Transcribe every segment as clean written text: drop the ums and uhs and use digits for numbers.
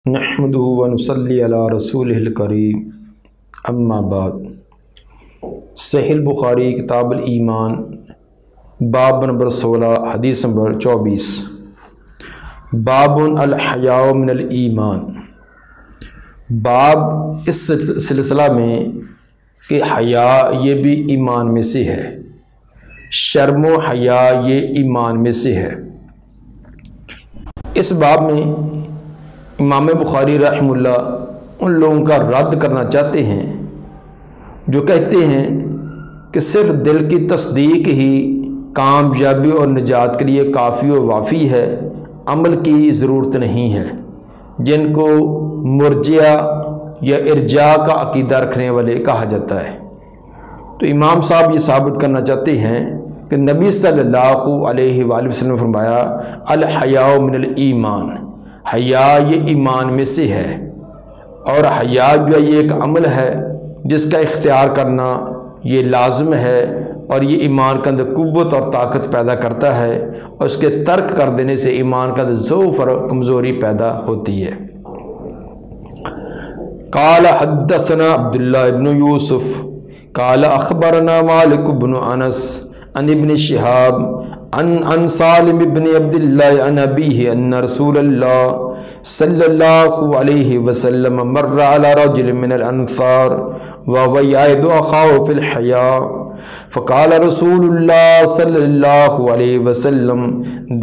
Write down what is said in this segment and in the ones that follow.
نحمدہ و نصلی علی رسولہ الکریم اما بعد۔ صحیح البخاری کتاب الایمان باب نمبر 16 حدیث نمبر 24 باب الحیاء من الایمان۔ باب اس سلسلہ میں کہ حیا یہ بھی ایمان میں سے ہے، شرم و حیا یہ ایمان میں سے ہے۔ اس باب میں امام بخاری رحمہ اللہ ان لوگوں کا رد کرنا چاہتے ہیں جو کہتے ہیں کہ صرف دل کی تصدیق ہی کامیابی اور نجات کے لیے کافی و وافی ہے، عمل کی ضرورت نہیں ہے، جن کو مرجئہ یا ارجاء کا عقیدہ رکھنے والے کہا جاتا ہے۔ تو امام صاحب یہ ثابت کرنا چاہتے ہیں کہ نبی صلی اللہ علیہ وآلہ وسلم نے فرمایا الحیاء من الایمان، حیا یہ ایمان میں سے ہے، اور حیا جو ہے یہ ایک عمل ہے جس کا اختیار کرنا یہ لازم ہے، اور یہ ایمان کے اندر قوت اور طاقت پیدا کرتا ہے، اور اس کے ترک کر دینے سے ایمان کا ضعف اور کمزوری پیدا ہوتی ہے۔ قال حدثنا عبداللہ ابن یوسف قال اخبرنا مالک بن انس عن ابن شہاب عن سالم بن عبد اللہ عن ابیہ ان رسول اللہ صلی اللہ علیہ وسلم مر على رجل من الانصار وهو يعظ اخاه في الحياء فقال رسول اللہ صلی اللہ علیہ وسلم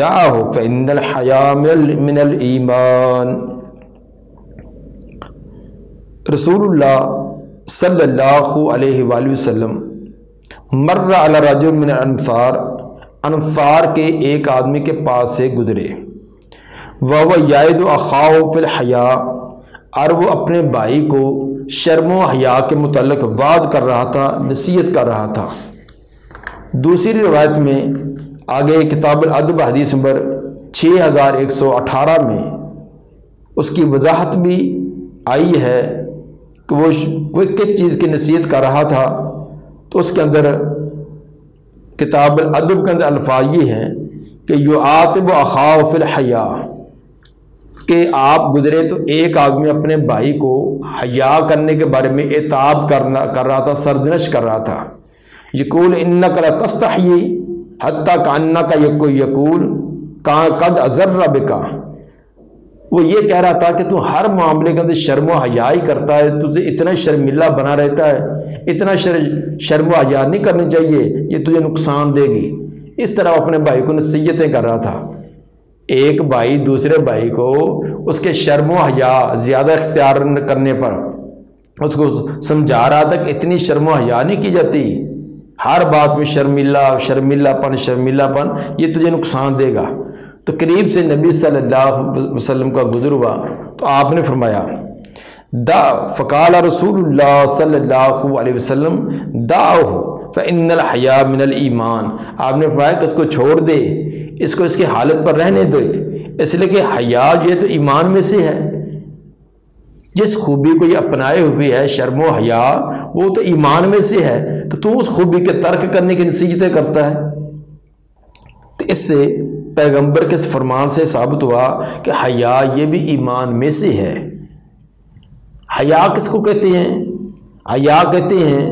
دعه فإن الحياء من الایمان۔ رسول اللہ صلی اللہ علیہ وآلہ وسلم مر علی رجل من الانصار، انصار کے ایک آدمی کے پاس سے گزرے، وَهُوَ يَعِظُ أَخَاهُ فِي الْحَيَاءِ، اور وہ اپنے بھائی کو شرم و حیا کے متعلق واعظ کر رہا تھا، نصیحت کر رہا تھا۔ دوسری روایت میں آگے کتاب الادب حدیث نمبر 6118 میں اس کی وضاحت بھی آئی ہے کہ وہ کوئی کس چیز کی نصیحت کر رہا تھا، تو اس کے اندر کتاب الادب کے اندر الفاظ یہ ہیں کہ یعاتب اخاہ فی الحیا، کہ آپ گزرے تو ایک آدمی اپنے بھائی کو حیا کرنے کے بارے میں عتاب کر رہا تھا، سرزنش کر رہا تھا۔ یقول انک لتستحیی حتی کانک یقول قد اضر بک، وہ یہ کہہ رہا تھا کہ تو ہر معاملے کے اندر شرم و حیا ہی کرتا ہے، تجھے اتنا شرملہ بنا رہتا ہے، اتنا شرم و حیا نہیں کرنی چاہیے، یہ تجھے نقصان دے گی۔ اس طرح اپنے بھائی کو نصیحتیں کر رہا تھا۔ ایک بھائی دوسرے بھائی کو اس کے شرم و حیا زیادہ اختیار کرنے پر اس کو سمجھا رہا تھا کہ اتنی شرم و حیا نہیں کی جاتی، ہر بات میں شرمیلا پن یہ تجھے نقصان دے گا۔ تو قریب سے نبی صلی اللہ علیہ وسلم کا گزر ہوا تو آپ نے فرمایا فقال رسول اللہ صلی اللہ علیہ وسلم دعہ فإن الحیاء من الایمان، آپ نے فرمایا کہ اس کو چھوڑ دے، اس کو اس کی حالت پر رہنے دے، اس لیے کہ حیا یہ تو ایمان میں سے ہے۔ جس خوبی کو یہ اپنائے ہوئی ہے شرم و حیا، وہ تو ایمان میں سے ہے، تو اس خوبی کے ترک کرنے کی نصیحتیں کرتا ہے۔ تو اس سے پیغمبر کے فرمان سے ثابت ہوا کہ حیا یہ بھی ایمان میں سے ہے۔ حیا کس کو کہتے ہیں؟ حیا کہتے ہیں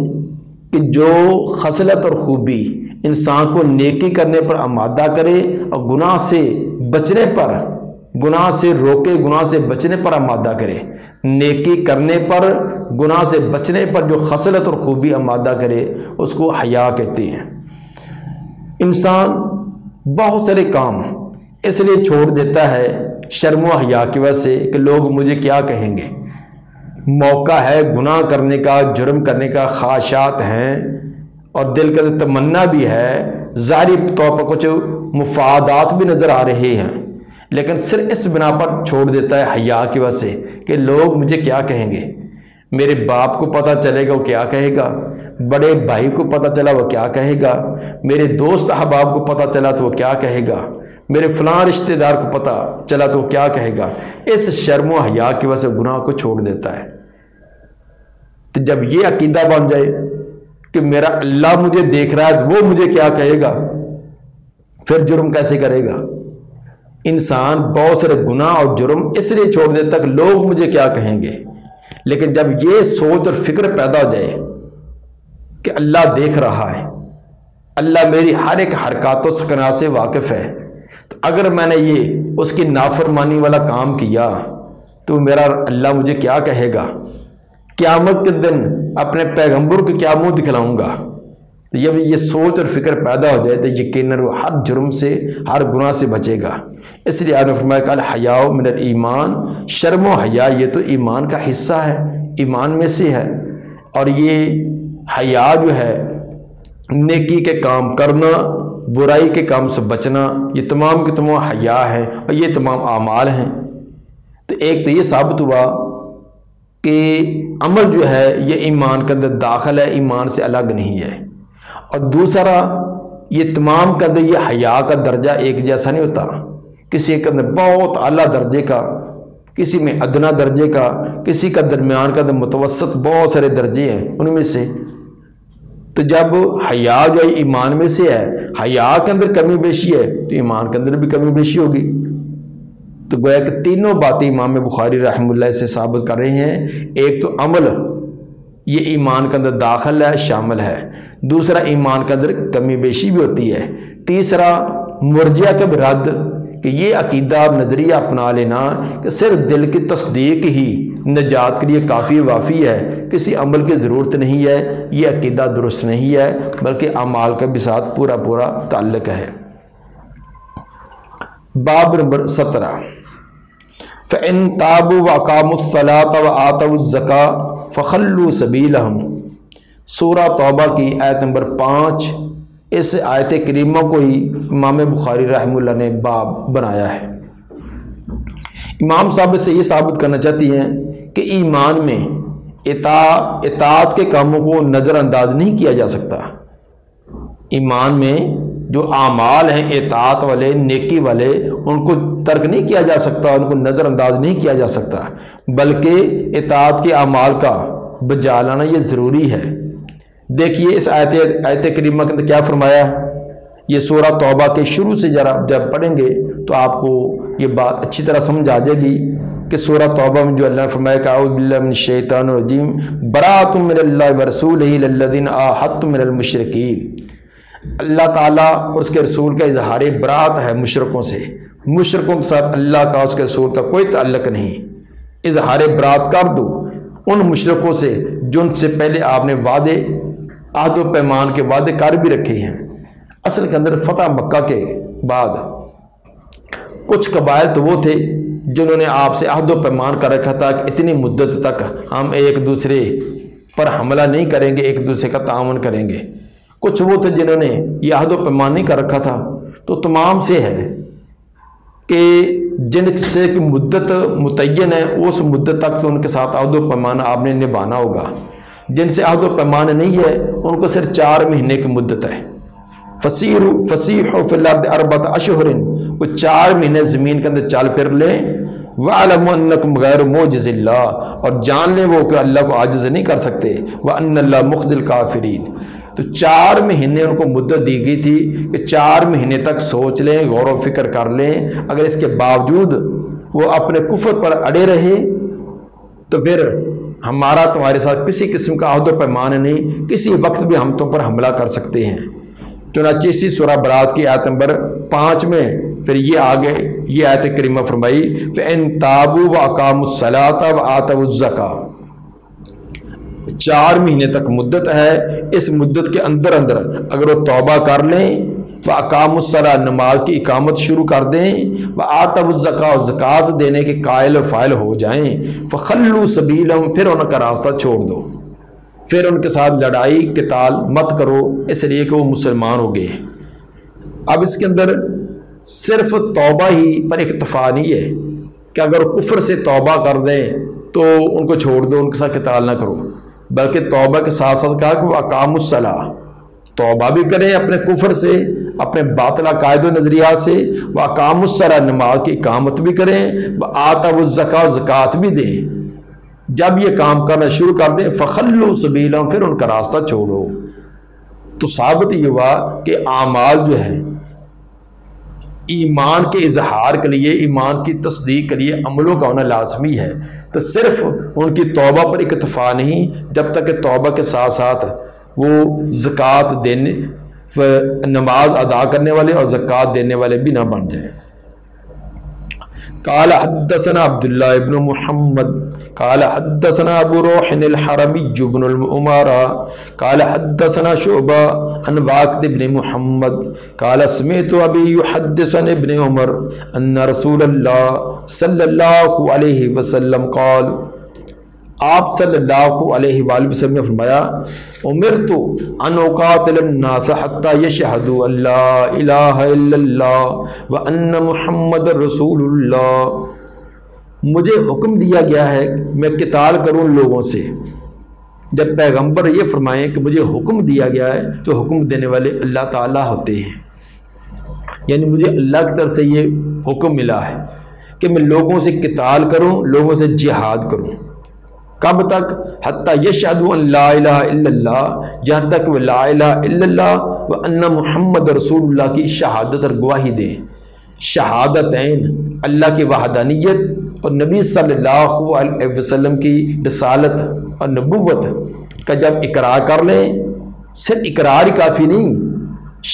کہ جو خصلت اور خوبی انسان کو نیکی کرنے پر آمادہ کرے اور گناہ سے بچنے پر، گناہ سے روکے، گناہ سے بچنے پر آمادہ کرے۔ نیکی کرنے پر، گناہ سے بچنے پر جو خصلت اور خوبی آمادہ کرے اس کو حیا کہتے ہیں۔ انسان بہت سارے کام اس لیے چھوڑ دیتا ہے شرم و حیا کی وجہ سے کہ لوگ مجھے کیا کہیں گے۔ موقع ہے گناہ کرنے کا، جرم کرنے کا، خواہشات ہیں اور دل کا تمنا بھی ہے، ظاہری طور پر کچھ مفادات بھی نظر آ رہے ہیں، لیکن صرف اس بنا پر چھوڑ دیتا ہے حیا کی وجہ سے کہ لوگ مجھے کیا کہیں گے۔ میرے باپ کو پتہ چلے گا وہ کیا کہے گا، بڑے بھائی کو پتہ چلا وہ کیا کہے گا، میرے دوست احباب کو پتہ چلا تو وہ کیا کہے گا، میرے فلاں رشتہ دار کو پتہ چلا تو وہ کیا کہے گا۔ اس شرم و حیا کی وجہ سے گناہ کو چھوڑ دیتا ہے۔ تو جب یہ عقیدہ بن جائے کہ میرا اللہ مجھے دیکھ رہا ہے وہ مجھے کیا کہے گا، پھر جرم کیسے کرے گا؟ انسان بہت سارے گناہ اور جرم اس لیے چھوڑ دیتا کہ لوگ مجھے کیا کہیں گے، لیکن جب یہ سوچ اور فکر پیدا ہو جائے کہ اللہ دیکھ رہا ہے، اللہ میری ہر ایک حرکات و سکنات سے واقف ہے، تو اگر میں نے یہ اس کی نافرمانی والا کام کیا تو میرا اللہ مجھے کیا کہے گا، قیامت کے دن اپنے پیغمبر کو کیا منہ دکھلاؤں گا۔ جب یہ سوچ اور فکر پیدا ہو جائے تو یقیناً وہ ہر جرم سے، ہر گناہ سے بچے گا۔ اس لیے آپ نے فرمایا کہ الحیاء من الایمان، شرم و حیا یہ تو ایمان کا حصہ ہے، ایمان میں سے ہے، اور یہ حیا جو ہے نیکی کے کام کرنا، برائی کے کام سے بچنا، یہ تمام کے تمام حیا ہیں اور یہ تمام اعمال ہیں۔ تو ایک تو یہ ثابت ہوا کہ عمل جو ہے یہ ایمان کے اندر داخل ہے، ایمان سے الگ نہیں ہے، اور دوسرا یہ تمام کے اندر یہ حیا کا درجہ ایک جیسا نہیں ہوتا، کسی کے اندر بہت اعلیٰ درجے کا، کسی میں ادنا درجے کا، کسی کا درمیان کا، متوسط، بہت سارے درجے ہیں ان میں سے۔ تو جب حیا جو ہے ایمان میں سے ہے، حیا کے اندر کمی بیشی ہے تو ایمان کے اندر بھی کمی بیشی ہوگی۔ تو گویا کہ تینوں باتیں امام بخاری رحمہ اللہ سے ثابت کر رہے ہیں، ایک تو عمل یہ ایمان کے اندر داخل ہے، شامل ہے، دوسرا ایمان کے اندر کمی بیشی بھی ہوتی ہے، تیسرا مرجئہ کا رد کہ یہ عقیدہ نظریہ اپنا لینا کہ صرف دل کی تصدیق ہی نجات کے لیے کافی وافی ہے، کسی عمل کی ضرورت نہیں ہے، یہ عقیدہ درست نہیں ہے، بلکہ اعمال کا بھی ساتھ پورا پورا تعلق ہے۔ باب نمبر 17 فَإِن تَابُوا وَأَقَامُوا الصَّلَاةَ وَآتَوُا الزَّكَاةَ فَخَلُّوا سَبِيلَهُمْ۔ سورہ توبہ کی آیت نمبر 5، اس آیت کریمہ کو ہی امام بخاری رحمہ اللہ نے باب بنایا ہے۔ امام صاحب سے یہ ثابت کرنا چاہتی ہیں کہ ایمان میں اطاعت کے کاموں کو نظر انداز نہیں کیا جا سکتا۔ ایمان میں جو اعمال ہیں اطاعت والے، نیکی والے، ان کو ترک نہیں کیا جا سکتا، ان کو نظر انداز نہیں کیا جا سکتا، بلکہ اطاعت کے اعمال کا بجا لانا یہ ضروری ہے۔ دیکھیے اس آیت کریمہ کے اندر کیا فرمایا ہے، یہ سورہ توبہ کے شروع سے جب پڑھیں گے تو آپ کو یہ بات اچھی طرح سمجھ آ جائے گی کہ سورہ توبہ میں جو اللہ نے فرمایا کہ اعوذ باللہ من الشیطان الرجیم براۃ من اللہ ورسولہ الی الذین عاہدتم من المشرکین۔ اللہ تعالیٰ اور اس کے رسول کا اظہار برات ہے مشرکوں سے، مشرکوں کے ساتھ اللہ کا اس کے رسول کا کوئی تعلق نہیں۔ اظہار برات کر دو ان مشرکوں سے جن سے پہلے آپ نے وعدے، عہد و پیمان کے وعدے کر بھی رکھے ہیں۔ اصل کے اندر فتح مکہ کے بعد کچھ قبائل تو وہ تھے جنہوں نے آپ سے عہد و پیمان کر رکھا تھا کہ اتنی مدت تک ہم ایک دوسرے پر حملہ نہیں کریں گے، ایک دوسرے کا تعاون کریں گے۔ کچھ وہ تھے جنہوں نے یہ عہد و پیمان نہیں کر رکھا تھا۔ تو تمام سے ہے کہ جن سے کہ مدت متعین ہے، اس مدت تک تو ان کے ساتھ عہد و پیمان آپ نے نبھانا ہوگا۔ جن سے عہد و پیمان نہیں ہے ان کو صرف 4 مہینے کی مدت ہے۔ فَسِيحُوا فِي الْأَرْضِ 4 أَشْهُرٍ، وہ 4 مہینے زمین کے اندر چل پھر لیں۔ وَاعْلَمُوا أَنَّكُمْ غَيْرُ مُعْجِزِ اللَّهِ، اور جان لیں وہ کہ اللہ کو عاجز نہیں کر سکتے۔ وَأَنَّ اللَّهَ مُخْزِي الْكَافِرِينَ، تو 4 مہینے ان کو مدت دی گئی تھی کہ 4 مہینے تک سوچ لیں، غور و فکر کر لیں۔ اگر اس کے باوجود وہ اپنے کفر پر اڑے رہے تو پھر ہمارا تمہارے ساتھ کسی قسم کا عہد و پیمان نہیں، کسی وقت بھی ہم تم پر حملہ کر سکتے ہیں۔ چنانچہ اسی سورہ برات کی آیت نمبر 5 میں پھر یہ آگے یہ آیت کریمہ فرمائی فَإِن تَابُوا وَأَقَامُوا الصَّلَاةَ وَآتَوُا الزَّكَاةَ۔ 4 مہینے تک مدت ہے، اس مدت کے اندر اگر وہ توبہ کر لیں، وَأَقَامُوا الصَّلَاةَ، نماز کی اقامت شروع کر دیں، وَآتَوُا الزَّكَاةَ، زکوٰۃ دینے کے قائل و فاعل ہو جائیں، فَخَلُّوا سَبِيلَهُمْ، پھر ان کا راستہ چھوڑ دو، پھر ان کے ساتھ لڑائی قتال مت کرو، اس لیے کہ وہ مسلمان ہو گئے۔ اب اس کے اندر صرف توبہ ہی پر اکتفا نہیں ہے کہ اگر کفر سے توبہ کر دیں تو ان کو چھوڑ دو، ان کے ساتھ قتال نہ کرو، بلکہ توبہ کے ساتھ ساتھ کہا کہ وہ اقام الصلاۃ، توبہ بھی کریں اپنے کفر سے، اپنے باطل عقائد و نظریات سے، وہ اقام الصلاۃ، نماز کی اقامت بھی کریں، وہ آتوا الزکاۃ، زکوٰۃ بھی دیں۔ جب یہ کام کرنا شروع کر دیں فخلوا سبیلہم، پھر ان کا راستہ چھوڑو۔ تو ثابت یہ ہوا کہ اعمال جو ہیں ایمان کے اظہار کے لیے، ایمان کی تصدیق کے لیے عملوں کا ہونا لازمی ہے۔ تو صرف ان کی توبہ پر اکتفا نہیں، جب تک کہ توبہ کے ساتھ ساتھ وہ زکوٰۃ دینے، نماز ادا کرنے والے اور زکوٰۃ دینے والے بھی نہ بن جائیں۔ قال حدثنا عبداللہ ابن محمد قال حدثنا ابو روح الحرمی بن العمارہ قال حدثنا شعبہ عن واقد بن محمد قال سمعت ابی یحدث عن ابن عمر ان رسول اللہ صلی اللہ علیہ وسلم قال، آپ صلی اللہ علیہ وآلہ وسلم نے فرمایا، امرت ان اقاتل الناس حتی یشہدوا ان لا الہ الا اللہ وان محمد رسول اللہ، مجھے حکم دیا گیا ہے کہ میں قتال کروں لوگوں سے۔ جب پیغمبر یہ فرمائیں کہ مجھے حکم دیا گیا ہے تو حکم دینے والے اللہ تعالیٰ ہوتے ہیں، یعنی مجھے اللہ کی طرف سے یہ حکم ملا ہے کہ میں لوگوں سے قتال کروں، لوگوں سے جہاد کروں۔ کب تک؟ حتی یشہدوا ان لا الہ الا اللہ، جہاں تک وہ لا الہ الا اللہ و ان محمد رسول اللہ کی شہادت اور گواہی دیں۔ شہادتین، اللہ کی وحدانیت اور نبی صلی اللہ علیہ وسلم کی رسالت اور نبوت کا جب اقرار کر لیں، صرف اقرار ہی کافی نہیں،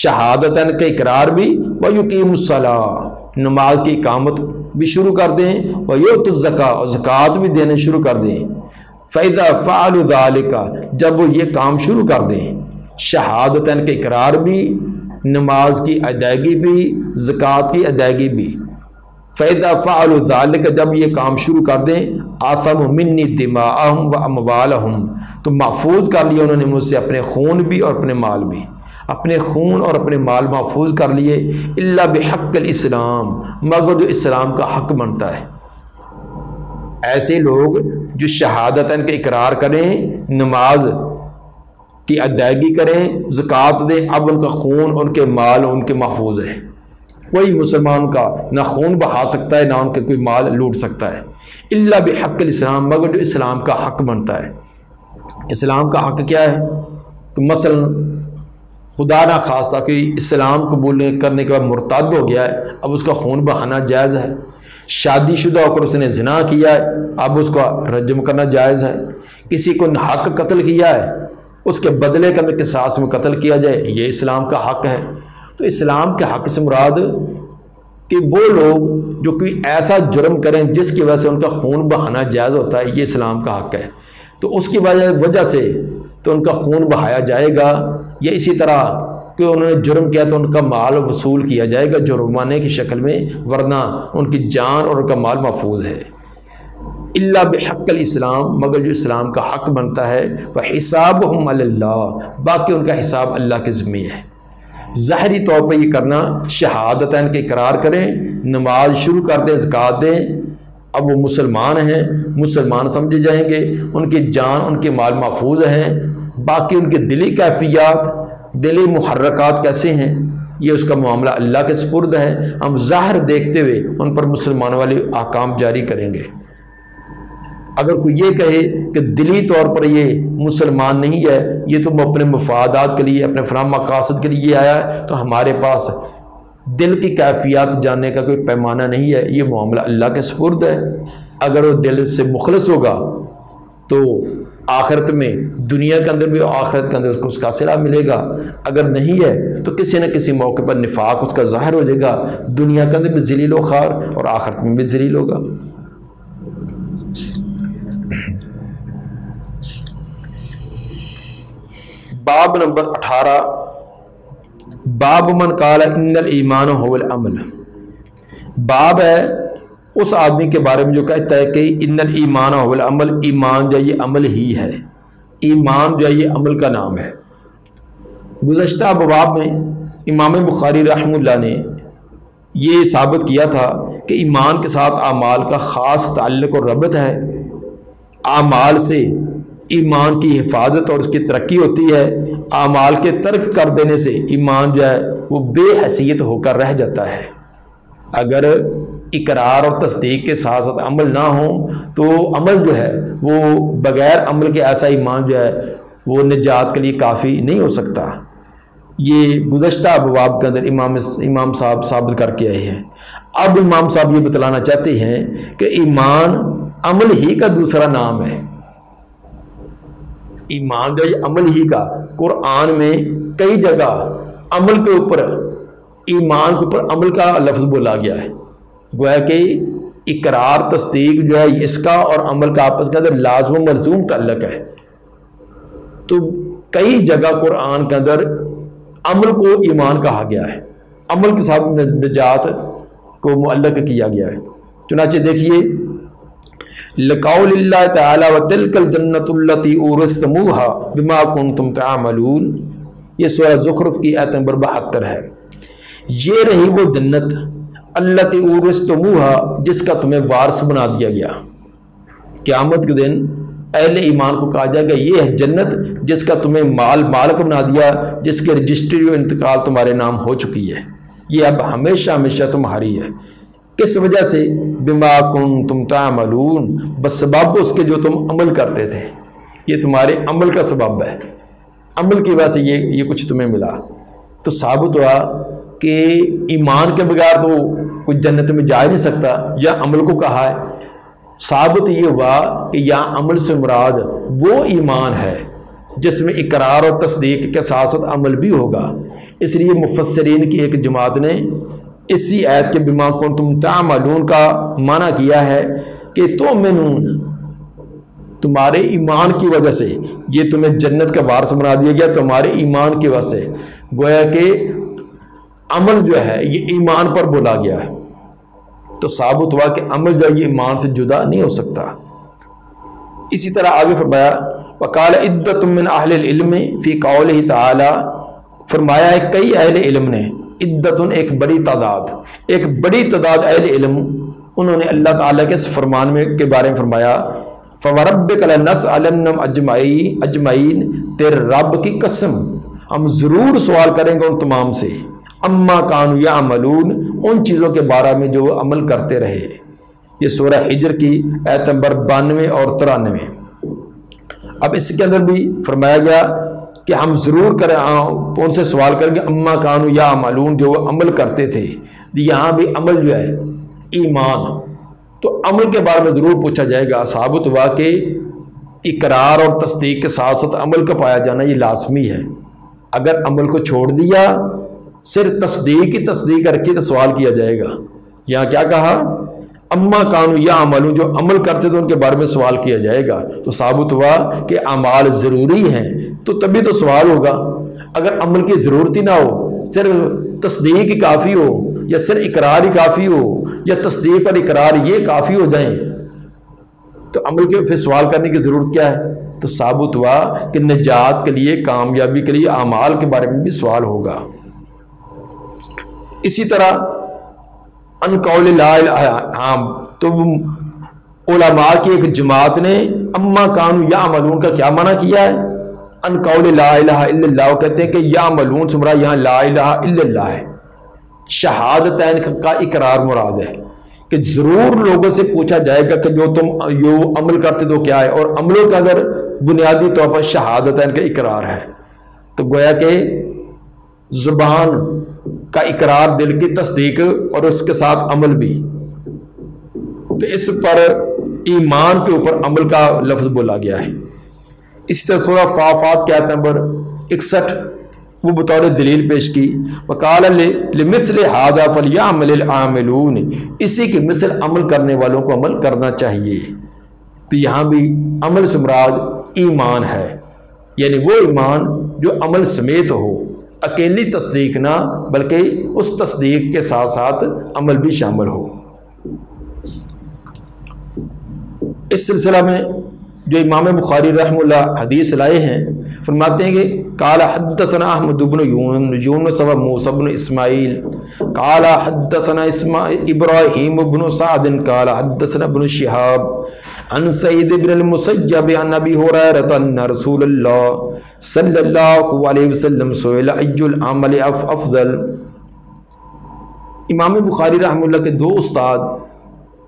شہادتین کا اقرار بھی، وَيُقِيمُ الصَّلَاةَ، نماز کی اقامت بھی شروع کر دیں، وَيُؤْتُوا الزَّكَاةَ، اور زکوٰۃ بھی دینے شروع کر دیں۔ فَإِذَا فَعَلُوا ذَلِكَ، جب وہ یہ کام شروع کر دیں، شہادتین کا اقرار بھی، نماز کی ادائیگی بھی، زکوٰۃ کی ادائیگی بھی، فَإِذَا فَعَلُوا ذَلِكَ، جب یہ کام شروع کر دیں، آثَمُوا مِنِّي دِمَاءَهُمْ وَأَمْوَالَهُمْ، تو محفوظ کر لیا انہوں نے مجھ سے اپنے خون بھی اور اپنے مال بھی، اپنے خون اور اپنے مال محفوظ کر لیے، الا بحق الاسلام، مگر جو اسلام کا حق بنتا ہے۔ ایسے لوگ جو شہادتین کا اقرار کریں، نماز کی ادائیگی کریں، زکوٰۃ دیں، اب ان کا خون، ان کے مال ان کے محفوظ ہے۔ کوئی مسلمان کا نہ خون بہا سکتا ہے، نہ ان کے کوئی مال لوٹ سکتا ہے، الا بحق الاسلام، مگر جو اسلام کا حق بنتا ہے۔ اسلام کا حق کیا ہے؟ کہ مثلا خدا نہ خواستہ کہ اسلام قبول کرنے کے بعد مرتد ہو گیا ہے، اب اس کا خون بہانا جائز ہے۔ شادی شدہ ہو کر اس نے زنا کیا ہے، اب اس کا رجم کرنا جائز ہے۔ کسی کو حق قتل کیا ہے، اس کے بدلے کے اندر قصاص میں قتل کیا جائے، یہ اسلام کا حق ہے۔ تو اسلام کے حق سے مراد کہ وہ لوگ جو کوئی ایسا جرم کریں جس کی وجہ سے ان کا خون بہانا جائز ہوتا ہے، یہ اسلام کا حق ہے، تو اس کی وجہ سے تو ان کا خون بہایا جائے گا، یا اسی طرح کہ انہوں نے جرم کیا تو ان کا مال وصول کیا جائے گا جرمانے کی شکل میں، ورنہ ان کی جان اور ان کا مال محفوظ ہے۔ الا بحق الاسلام، مگر جو اسلام کا حق بنتا ہے، وحسابهم علی اللہ، باقی ان کا حساب اللہ کے ذمہ ہے۔ ظاہری طور پر یہ کرنا، شہادتین کے اقرار کریں، نماز شروع کر دیں، زکوٰۃ دیں، اب وہ مسلمان ہیں، مسلمان سمجھے جائیں گے، ان کی جان ان کے مال محفوظ ہیں، باقی ان کے دلی کیفیات، دلی محرکات کیسے ہیں، یہ اس کا معاملہ اللہ کے سپرد ہے۔ ہم ظاہر دیکھتے ہوئے ان پر مسلمانوں والے احکام جاری کریں گے۔ اگر کوئی یہ کہے کہ دلی طور پر یہ مسلمان نہیں ہے، یہ تو اپنے مفادات کے لیے، اپنے فلاں مقاصد کے لیے آیا ہے، تو ہمارے پاس دل کی کیفیات جاننے کا کوئی پیمانہ نہیں ہے، یہ معاملہ اللہ کے سپرد ہے۔ اگر وہ دل سے مخلص ہوگا تو آخرت میں، دنیا کے اندر بھی اور آخرت کے اندر اس کو اس کا صلہ ملے گا، اگر نہیں ہے تو کسی نہ کسی موقع پر نفاق اس کا ظاہر ہو جائے گا، دنیا کے اندر بھی ذلیل و خوار اور آخرت میں بھی ذلیل ہوگا۔ باب نمبر 18، باب من قال ان الایمان هو العمل، باب ہے اس آدمی کے بارے میں جو کہتا ہے کہ ان الایمان هو العمل، ایمان جو یہ عمل ہی ہے، ایمان جو یہ عمل کا نام ہے۔ گزشتہ ابواب میں امام بخاری رحمہ اللہ نے یہ ثابت کیا تھا کہ ایمان کے ساتھ اعمال کا خاص تعلق اور ربط ہے، اعمال سے ایمان کی حفاظت اور اس کی ترقی ہوتی ہے، اعمال کے ترک کر دینے سے ایمان جو ہے وہ بے حیثیت ہو کر رہ جاتا ہے۔ اگر اقرار اور تصدیق کے ساتھ ساتھ عمل نہ ہو تو عمل جو ہے وہ بغیر عمل کے ایسا ایمان جو ہے وہ نجات کے لیے کافی نہیں ہو سکتا۔ یہ گزشتہ ابواب کے اندر امام صاحب ثابت کر کے آئے ہیں۔ اب امام صاحب یہ بتلانا چاہتے ہیں کہ ایمان عمل ہی کا دوسرا نام ہے۔ ایمان جو ہے عمل ہی کا، قرآن میں کئی جگہ عمل کے اوپر، ایمان کے اوپر عمل کا لفظ بولا گیا ہے، گویا کہ اقرار تصدیق جو ہے اس کا اور عمل کا آپس کے اندر لازم و ملزوم تعلق ہے۔ تو کئی جگہ قرآن کے اندر عمل کو ایمان کہا گیا ہے، عمل کے ساتھ نجات کو معلق کیا گیا ہے۔ چنانچہ دیکھیے لقول اللہ تعالی وتلک الجنۃ التی اورثتموها بما کنتم تعملون، یہ سورہ زخرف کی آیت نمبر 72 ہے۔ یہ رہی وہ جنت التی اورثتموها جس کا تمہیں وارث بنا دیا گیا۔ قیامت کے دن اہل ایمان کو کہا جائے گا یہ ہے جنت جس کا تمہیں مالک بنا دیا، جس کے رجسٹری و انتقال تمہارے نام ہو چکی ہے، یہ اب ہمیشہ ہمیشہ تمہاری ہے۔ کس وجہ سے؟ بما کنتم تعملون، بس سبب اس کے جو تم عمل کرتے تھے، یہ تمہارے عمل کا سبب ہے، عمل کی وجہ سے یہ کچھ تمہیں ملا۔ تو ثابت ہوا کہ ایمان کے بغیر تو کوئی جنت میں جا ہی نہیں سکتا، یا عمل کو کہا ہے۔ ثابت یہ ہوا کہ یہاں عمل سے مراد وہ ایمان ہے جس میں اقرار اور تصدیق کے ساتھ ساتھ عمل بھی ہوگا۔ اس لیے مفسرین کی ایک جماعت نے اسی آیت کے بما کنتم تعملون کا معنی کیا ہے کہ تؤمنون، تمہارے ایمان کی وجہ سے یہ تمہیں جنت کا وارث بنا دیا گیا، تمہارے ایمان کی وجہ سے، گویا کہ عمل جو ہے یہ ایمان پر بولا گیا ہے۔ تو ثابت ہوا کہ عمل جو ہے یہ ایمان سے جدا نہیں ہو سکتا۔ اسی طرح آگے فرمایا وقال عدۃ من اہل العلم فی قولہ تعالی، فرمایا ہے کئی اہل علم نے، عدۃ ایک بڑی تعداد اہل علم، انہوں نے اللہ تعالیٰ کے اس فرمان میں کے بارے میں فرمایا فوربک لنسألنہم اجمعین، تیرے رب کی قسم ہم ضرور سوال کریں گے ان تمام سے، اما کانوا یعملون، ان چیزوں کے بارے میں جو عمل کرتے رہے۔ یہ سورہ حجر کی آیت نمبر 92 اور 93۔ اب اس کے اندر بھی فرمایا گیا کہ ہم ضرور کریں ان سے سوال کریں گے اما کانوا یعملون، جو وہ عمل کرتے تھے۔ یہاں بھی عمل جو ہے ایمان، تو عمل کے بارے میں ضرور پوچھا جائے گا۔ ثابت ہوا کہ اقرار اور تصدیق کے ساتھ ساتھ عمل کا پایا جانا یہ لازمی ہے۔ اگر عمل کو چھوڑ دیا، صرف تصدیق کی تصدیق رکھی تو سوال کیا جائے گا۔ یہاں کیا کہا؟ اما کانوا یعملون، جو عمل کرتے تھے ان کے بارے میں سوال کیا جائے گا۔ تو ثابت ہوا کہ اعمال ضروری ہیں تو تبھی تو سوال ہوگا۔ اگر عمل کی ضرورت ہی نہ ہو، صرف تصدیق ہی کافی ہو، یا صرف اقرار ہی کافی ہو، یا تصدیق اور اقرار یہ کافی ہو جائیں، تو عمل کے پھر سوال کرنے کی ضرورت کیا ہے؟ تو ثابت ہوا کہ نجات کے لیے، کامیابی کے لیے اعمال کے بارے میں بھی سوال ہوگا۔ اسی طرح ان قول لا الہ، تو علماء کی ایک جماعت نے اما کانوا یعملون کا کیا معنی کیا ہے؟ ان قول لا الہ الا اللہ، وہ کہتے ہیں کہ یعملون سے مراد یہاں لا الہ الا اللہ ہے، شہادتین کا اقرار مراد ہے، کہ ضرور لوگوں سے پوچھا جائے گا کہ جو تم عمل کرتے تو کیا ہے، اور عملوں کے اندر بنیادی طور پر شہادتین کا اقرار ہے۔ تو گویا کہ زبان کا اقرار، دل کی تصدیق، اور اس کے ساتھ عمل بھی، تو اس پر ایمان کے اوپر عمل کا لفظ بولا گیا ہے۔ اس طرح سورہ صافات کی آیت نمبر 61 وہ بطور دلیل پیش کی وقال لمثل هذا فليعمل العاملون، اسی کی مثل عمل کرنے والوں کو عمل کرنا چاہیے۔ تو یہاں بھی عمل سے مراد ایمان ہے، یعنی وہ ایمان جو عمل سمیت ہو، اکیلی تصدیق نہ بلکہ اس تصدیق کے ساتھ ساتھ عمل بھی شامل ہو۔ اس سلسلہ میں جو امام بخاری رحمہ اللہ حدیث لائے ہیں، فرماتے ہیں کہ قال حدثنا احمد بن یونس و موسیٰ بن اسماعیل قال حدثنا ابراہیم بن سعد قال حدثنا ابن شہاب عن سعید بن المسیب عن ابی ہریرہ ان رسول اللہ صلی اللہ علیہ وسلم سئل ای العمل افضل۔ امام بخاری رحمہ اللہ کے دو استاد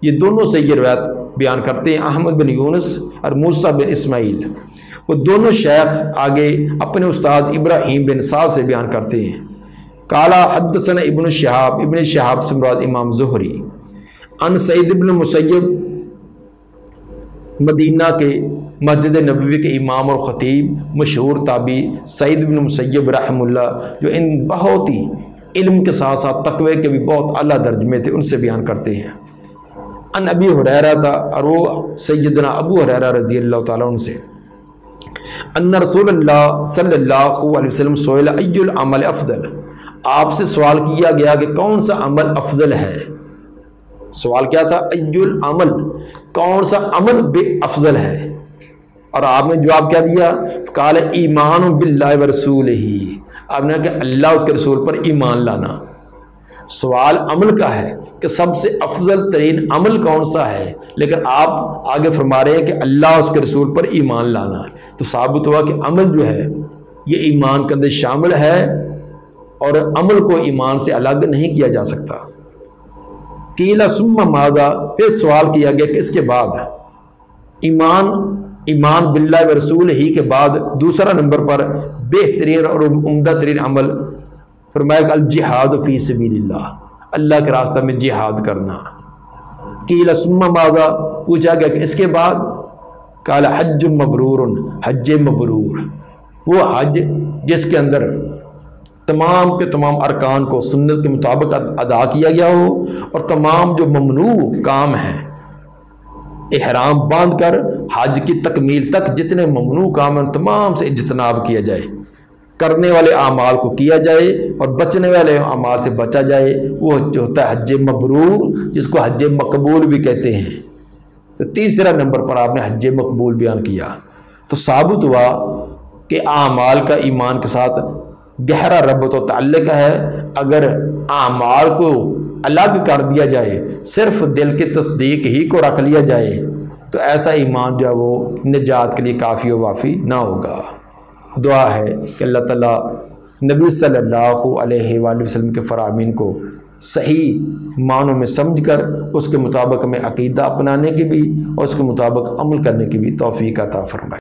یہ دونوں سے یہ روایت بیان کرتے ہیں، احمد بن یونس اور موسیٰ بن اسماعیل۔ وہ دونوں شیخ آگے اپنے استاد ابراہیم بن سعد سے بیان کرتے ہیں، قالا حدثنا ابن شہاب سے مراد امام زہری، ان سعید بن مسیب مدینہ کے مسجد نبوی کے امام اور خطیب مشہور تابعی سعید بن مسیب رحمہ اللہ، جو ان بہت ہی علم کے ساتھ ساتھ تقوی کے بھی بہت اعلیٰ درجے میں تھے، ان سے بیان کرتے ہیں۔ ان ابی ہریرہ تھا، اور وہ سیدنا ابو ہریرہ رضی اللہ تعالیٰ عنہ سے، ان رسول اللہ صلی اللہ علیہ وسلم سئل ای العمل افضل، آپ سے سوال کیا گیا کہ کون سا عمل افضل ہے۔ سوال کیا تھا؟ ای العمل، کون سا عمل بے افضل ہے، اور آپ نے جواب کیا دیا؟ قال ایمان باللہ ورسولہ، آپ نے کہا کہ اللہ اس کے رسول پر ایمان لانا۔ سوال عمل کا ہے کہ سب سے افضل ترین عمل کون سا ہے، لیکن آپ آگے فرما رہے ہیں کہ اللہ اس کے رسول پر ایمان لانا، تو ثابت ہوا کہ عمل جو ہے یہ ایمان کے اندر شامل ہے، اور عمل کو ایمان سے الگ نہیں کیا جا سکتا۔ قیل ثم ماذا، پھر سوال کیا گیا کہ اس کے بعد ایمان باللہ و رسول ہی کے بعد دوسرا نمبر پر بہترین اور عمدہ ترین عمل، فرمایا کہ الجہاد فی سبیل اللہ، اللہ کے راستہ میں جہاد کرنا۔ قیل ثم ماذا، پوچھا گیا کہ اس کے بعد، قال حج مبرور، حج مبرور، وہ حج جس کے اندر تمام کے تمام ارکان کو سنت کے مطابق ادا کیا گیا ہو، اور تمام جو ممنوع کام ہیں احرام باندھ کر حج کی تکمیل تک جتنے ممنوع کام ہیں تمام سے اجتناب کیا جائے، کرنے والے اعمال کو کیا جائے اور بچنے والے اعمال سے بچا جائے، وہ جو ہوتا ہے حج مبرور، جس کو حج مقبول بھی کہتے ہیں۔ تو تیسرا نمبر پر آپ نے حج مقبول بیان کیا، تو ثابت ہوا کہ اعمال کا ایمان کے ساتھ گہرا ربط و تعلق ہے۔ اگر اعمال کو الگ کر دیا جائے، صرف دل کی تصدیق ہی کو رکھ لیا جائے، تو ایسا ایمان جو ہے وہ نجات کے لیے کافی و وافی نہ ہوگا۔ دعا ہے کہ اللہ تعالیٰ نبی صلی اللہ علیہ وآلہ وسلم کے فرامین کو صحیح معنوں میں سمجھ کر اس کے مطابق ہمیں عقیدہ اپنانے کی بھی اور اس کے مطابق عمل کرنے کی بھی توفیق عطا فرمائے۔